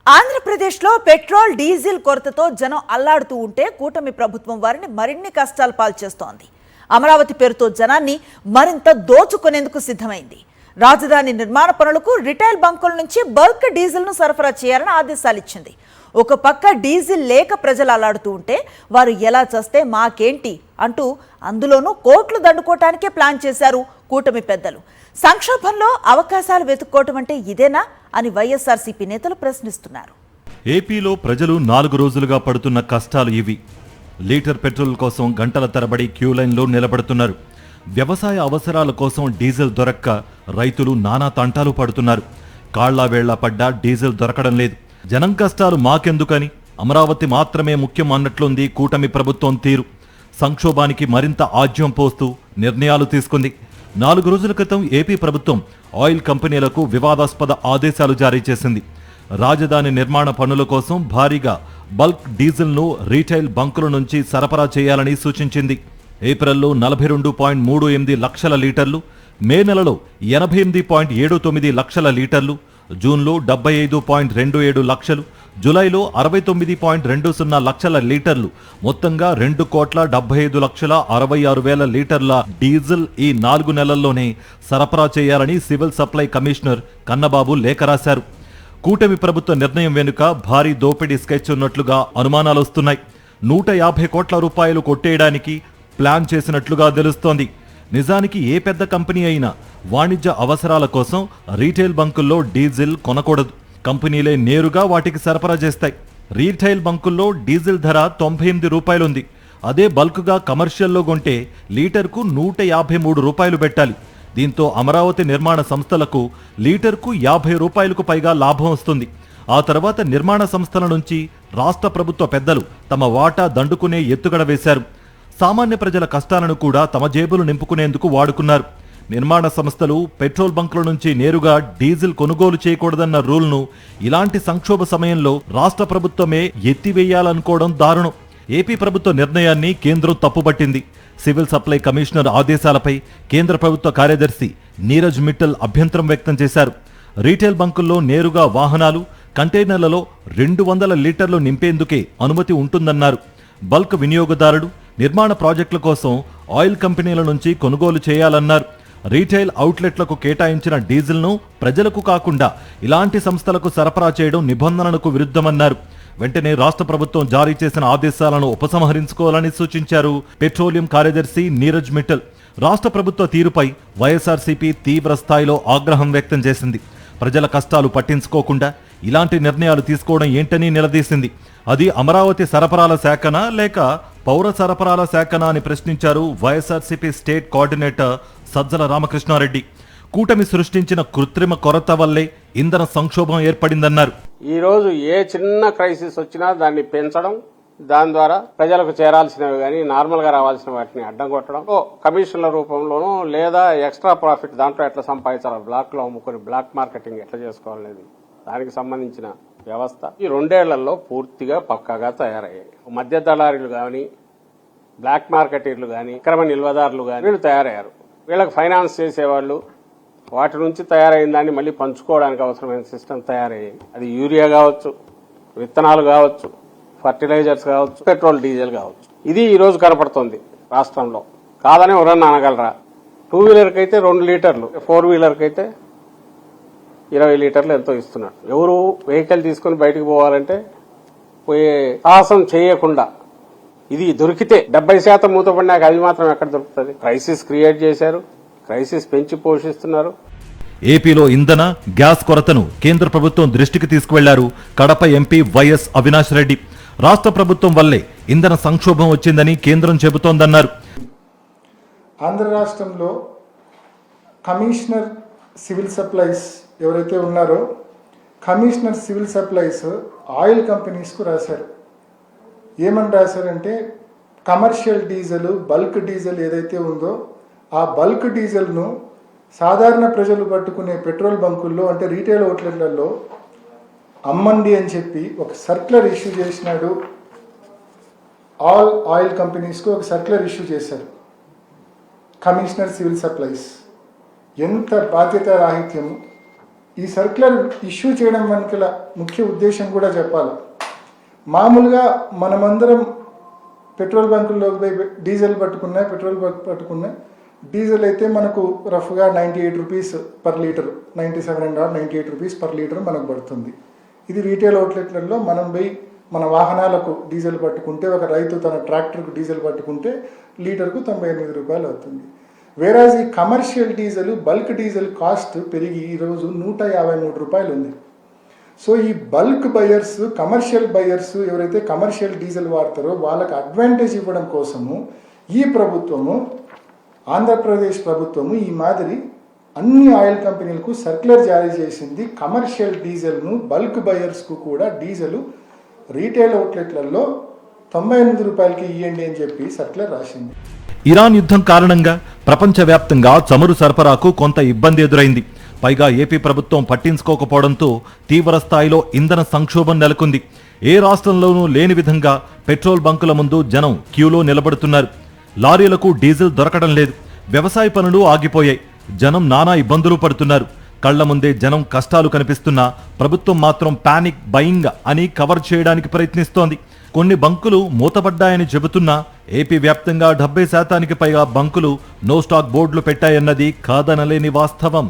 ఆంధ్రప్రదేశ్లో petrol diesel కొరతతో జనం అల్లాడుతూ ఉంటే కూటమి ప్రభుత్వం వారిని మరిన్ని కష్టాలు పాల్చేస్తోంది. అమరావతి పేరుతో జనాన్ని మరింత దోచుకునేందుకు సిద్ధమైంది. రాజధాని నిర్మాణ పనులకు రిటైల్ బంకుల నుంచి బల్క్ డీజిల్ను సరఫరా చేయాలని ఆదేశాలు ఇచ్చింది. ఒక పక్క డీజిల్ లేక ప్రజలు అల్లాడుతూ ఉంటే వారు ఎలా చేస్తే మాకేంటి అంటూ అందులోనూ కోట్లు దండుకోవటానికే ప్లాన్ చేశారు కూటమి పెద్దలు. సంక్షోభంలో అవకాశాలు వెతుక్కోవటం అంటే ఇదేనా అని వైఎస్ఆర్సీపీ నేతలు ప్రశ్నిస్తున్నారు. ఏపీలో ప్రజలు 4 రోజులుగా పడుతున్న కష్టాలు ఇవి. లీటర్ పెట్రోల్ కోసం గంటల తరబడి క్యూ లైన్లో నిలబడుతున్నారు. వ్యవసాయ అవసరాల కోసం డీజిల్ దొరక్క రైతులు నానా తంటాలు పడుతున్నారు. కాళ్లా వేళ్లా పడ్డా డీజిల్ దొరకడం లేదు. జనం కష్టాలు మాకెందుకని అమరావతి మాత్రమే ముఖ్యం అన్నట్లుంది కూటమి ప్రభుత్వం తీరు. సంక్షోభానికి మరింత ఆజ్యం పోస్తూ నిర్ణయాలు తీసుకుంది. 4 రోజుల క్రితం ఏపీ ప్రభుత్వం ఆయిల్ కంపెనీలకు వివాదాస్పద ఆదేశాలు జారీ చేసింది. రాజధాని నిర్మాణ పనుల కోసం భారీగా బల్క్ డీజిల్ను రీటైల్ బంకుల నుంచి సరఫరా చేయాలని సూచించింది. ఏప్రిల్లో 42.38 లక్షల లీటర్లు, మే నెలలో 88.79 లక్షల లీటర్లు, జూన్లో 75.27 లక్షలు, జూలైలో 69.20 లక్షల లీటర్లు, మొత్తంగా 2,75,66,000 లీటర్ల డీజిల్ ఈ 4 నెలల్లోనే సరఫరా చేయాలని సివిల్ సప్లై కమిషనర్ కన్నబాబు లేఖ రాశారు. కూటమి ప్రభుత్వ నిర్ణయం వెనుక భారీ దోపిడీ స్కెచ్ ఉన్నట్లుగా అనుమానాలొస్తున్నాయి. 150 కోట్ల రూపాయలు కొట్టేయడానికి ప్లాన్ చేసినట్లుగా తెలుస్తోంది. నిజానికి ఏ పెద్ద కంపెనీ అయినా వాణిజ్య అవసరాల కోసం రీటైల్ బంకుల్లో డీజిల్ కొనకూడదు. కంపెనీలే నేరుగా వాటికి సరఫరా చేస్తాయి. రీటైల్ బంకుల్లో డీజిల్ ధర 98 రూపాయలుంది. అదే బల్క్గా కమర్షియల్లో కొంటే లీటర్కు 153 రూపాయలు పెట్టాలి. దీంతో అమరావతి నిర్మాణ సంస్థలకు లీటర్కు 50 రూపాయలకు పైగా లాభం వస్తుంది. ఆ తర్వాత నిర్మాణ సంస్థల నుంచి రాష్ట్ర ప్రభుత్వ పెద్దలు తమ వాటా దండుకునే ఎత్తుగడ వేశారు. సామాన్య ప్రజల కష్టాలను కూడా తమ జేబులు నింపుకునేందుకు వాడుకున్నారు. నిర్మాణ సంస్థలు పెట్రోల్ బంకుల నుంచి నేరుగా డీజిల్ కొనుగోలు చేయకూడదన్న రూల్ను ఇలాంటి సంక్షోభ సమయంలో రాష్ట్ర ప్రభుత్వమే ఎత్తివేయాలనుకోవడం దారుణం. ఏపీ ప్రభుత్వ నిర్ణయాన్ని కేంద్రం తప్పుపట్టింది. సివిల్ సప్లై కమిషనర్ ఆదేశాలపై కేంద్ర ప్రభుత్వ కార్యదర్శి నీరజ్ మిట్టల్ అభ్యంతరం వ్యక్తం చేశారు. రీటైల్ బంకుల్లో నేరుగా వాహనాలు, కంటైనర్లలో 200 లీటర్లు నింపేందుకే అనుమతి ఉంటుందన్నారు. బల్క్ వినియోగదారుడు నిర్మాణ ప్రాజెక్టుల కోసం ఆయిల్ కంపెనీల నుంచి కొనుగోలు చేయాలన్నారు. రీటైల్ అవుట్లెట్లకు కేటాయించిన డీజిల్ను ప్రజలకు కాకుండా ఇలాంటి సంస్థలకు సరఫరా చేయడం నిబంధనలకు విరుద్ధమన్నారు. వెంటనే రాష్ట్ర ప్రభుత్వం జారీ చేసిన ఆదేశాలను ఉపసంహరించుకోవాలని సూచించారు పెట్రోలియం కార్యదర్శి నీరజ్ మిట్టల్. రాష్ట్ర ప్రభుత్వ తీరుపై వైఎస్ఆర్సీపీ తీవ్ర స్థాయిలో ఆగ్రహం వ్యక్తం చేసింది. ప్రజల కష్టాలు పట్టించుకోకుండా ఇలాంటి నిర్ణయాలు తీసుకోవడం ఏంటని నిలదీసింది. అది అమరావతి సరఫరాల శాఖనా లేక పౌర సరఫరాల శాఖనా అని ప్రశ్నించారు వైఎస్ఆర్సీపీ స్టేట్ కోఆర్డినేటర్ సజ్జల రామకృష్ణారెడ్డి. కూటమి సృష్టించిన కృత్రిమ కొరత వల్లే ఇంధన సంక్షోభం ఏర్పడిందన్నారు. ఈ రోజు ఏ చిన్న క్రైసిస్ వచ్చినా దాన్ని పెంచడం, దాని ద్వారా ప్రజలకు చేరాల్సినవి కానీ నార్మల్ గా రావాల్సిన వాటిని అడ్డం కొట్టడం, కమిషన్ల రూపంలోనూ లేదా ఎక్స్ట్రా ప్రాఫిట్ దాంట్లో ఎట్లా సంపాదించాలి, బ్లాక్ లో అమ్ముకుని బ్లాక్ మార్కెటింగ్ ఎట్లా చేసుకోవాలనేది దానికి సంబంధించిన వ్యవస్థ ఈ 2 ఏళ్లలో పూర్తిగా పక్కాగా తయారయ్యాయి. మధ్య దళారీలు కానీ, బ్లాక్ మార్కెటీర్లు కానీ, అక్రమ నిల్వదారులు కానీ వీళ్ళు తయారయ్యారు. వీళ్ళకి ఫైనాన్స్ చేసేవాళ్ళు వాటి నుంచి తయారైన దాన్ని మళ్ళీ పంచుకోవడానికి అవసరమైన సిస్టమ్ తయారయ్యాయి. అది యూరియా కావచ్చు, విత్తనాలు కావచ్చు, ఫర్టిలైజర్స్ కావచ్చు, పెట్రోల్ డీజిల్ కావచ్చు. ఇది ఈ రోజు కనపడుతుంది రాష్ట్రంలో. కాదని ఎవరన్నా అనగలరా? 2 వీలర్కి అయితే 2 లీటర్లు, 4 వీలర్కి అయితే 20 లీటర్లు ఎంతో ఇస్తున్నాడు. ఎవరు వెహికల్ తీసుకుని బయటకు పోవాలంటే పోయే సాహసం చేయకుండా ఇది దొరికితే 70% మూతపడినాక అది మాత్రం ఎక్కడ దొరుకుతుంది? క్రైసిస్ క్రియేట్ చేశారు, క్రైసిస్ పెంచి పోషిస్తున్నారు. ఏపీలో ఇంధన, గ్యాస్ కొరతను కేంద్ర ప్రభుత్వం దృష్టికి తీసుకువెళ్లారు కడప ఎంపీ వైఎస్ అవినాష్ రెడ్డి. రాష్ట్ర ప్రభుత్వం వల్లే ఇంధన సంక్షోభం వచ్చిందని కేంద్రం చెబుతోందన్నారు. ఆంధ్ర రాష్ట్రంలో కమిషనర్ సివిల్ సప్లైస్ ఎవరైతే ఉన్నారో కమిషనర్ సివిల్ సప్లైస్ ఆయిల్ కంపెనీస్కు రాశారు. ఏమని రాశారంటే కమర్షియల్ డీజిల్, బల్క్ డీజిల్ ఏదైతే ఉందో ఆ బల్క్ డీజిల్ను సాధారణ ప్రజలు పట్టుకునే పెట్రోల్ బంకుల్లో అంటే రీటైల్ అవుట్లెట్లలో అమ్మండి అని చెప్పి ఒక సర్క్యులర్ ఇష్యూ చేసినాడు. ఆల్ ఆయిల్ కంపెనీస్కు ఒక సర్క్యులర్ ఇష్యూ చేశారు కమిషనర్ సివిల్ సప్లైస్. ఎంత బాధ్యత రాహిత్యము! ఈ సర్క్యులర్ ఇష్యూ చేయడం వెనుకల ముఖ్య ఉద్దేశం కూడా చెప్పాలి. మామూలుగా మనమందరం పెట్రోల్ బంకుల్లో పోయి డీజిల్ పట్టుకున్నా, పెట్రోల్ బంక్ పట్టుకున్నా, డీజిల్ అయితే మనకు రఫ్గా 98 rupees per litre, 97.98 rupees per litre మనకు పడుతుంది. ఇది రీటైల్ అవుట్లెట్లలో మనం పోయి మన వాహనాలకు డీజిల్ పట్టుకుంటే, ఒక రైతు తన ట్రాక్టర్కు డీజిల్ పట్టుకుంటే లీటర్కు 98 రూపాయలు అవుతుంది. వేరాజ్ ఈ commercial diesel, bulk diesel cost పెరిగి ఈరోజు 153 రూపాయలు ఉంది. సో ఈ బల్క్ బయర్స్, కమర్షియల్ బయర్స్ ఎవరైతే కమర్షియల్ డీజిల్ వాడతారో వాళ్ళకి అడ్వాంటేజ్ ఇవ్వడం కోసము ఈ ప్రభుత్వము, ఆంధ్రప్రదేశ్ ప్రభుత్వము ఈ మాదిరి అన్ని ఆయిల్ కంపెనీలకు సర్క్యులర్ జారీ చేసింది. కమర్షియల్ డీజిల్ను బల్క్ బయర్స్కు కూడా డీజిల్ రీటైల్ అవుట్లెట్లలో 98 రూపాయలకి ఇవ్వండి అని చెప్పి సర్క్యులర్ రాసింది. ఇరాన్ యుద్ధం కారణంగా ప్రపంచవ్యాప్తంగా చమురు సరఫరాకు కొంత ఇబ్బంది ఎదురైంది. పైగా ఏపీ ప్రభుత్వం పట్టించుకోకపోవడంతో తీవ్ర స్థాయిలో ఇంధన సంక్షోభం నెలకొంది. ఏ రాష్ట్రంలోనూ లేని విధంగా పెట్రోల్ బంకుల ముందు జనం క్యూలో నిలబడుతున్నారు. లారీలకు డీజిల్ దొరకడం లేదు. వ్యవసాయ పనులు ఆగిపోయాయి. జనం నానా ఇబ్బందులు పడుతున్నారు. కళ్ల ముందే జనం కష్టాలు కనిపిస్తున్నా ప్రభుత్వం మాత్రం పానిక్ బయింగ్ అని కవర్ చేయడానికి ప్రయత్నిస్తోంది. కొన్ని బంకులు మూతపడ్డాయని చెబుతున్నా ఏపీ వ్యాప్తంగా 70% పైగా బంకులు నో స్టాక్ బోర్డులు పెట్టాయన్నది కాదనలేని వాస్తవం.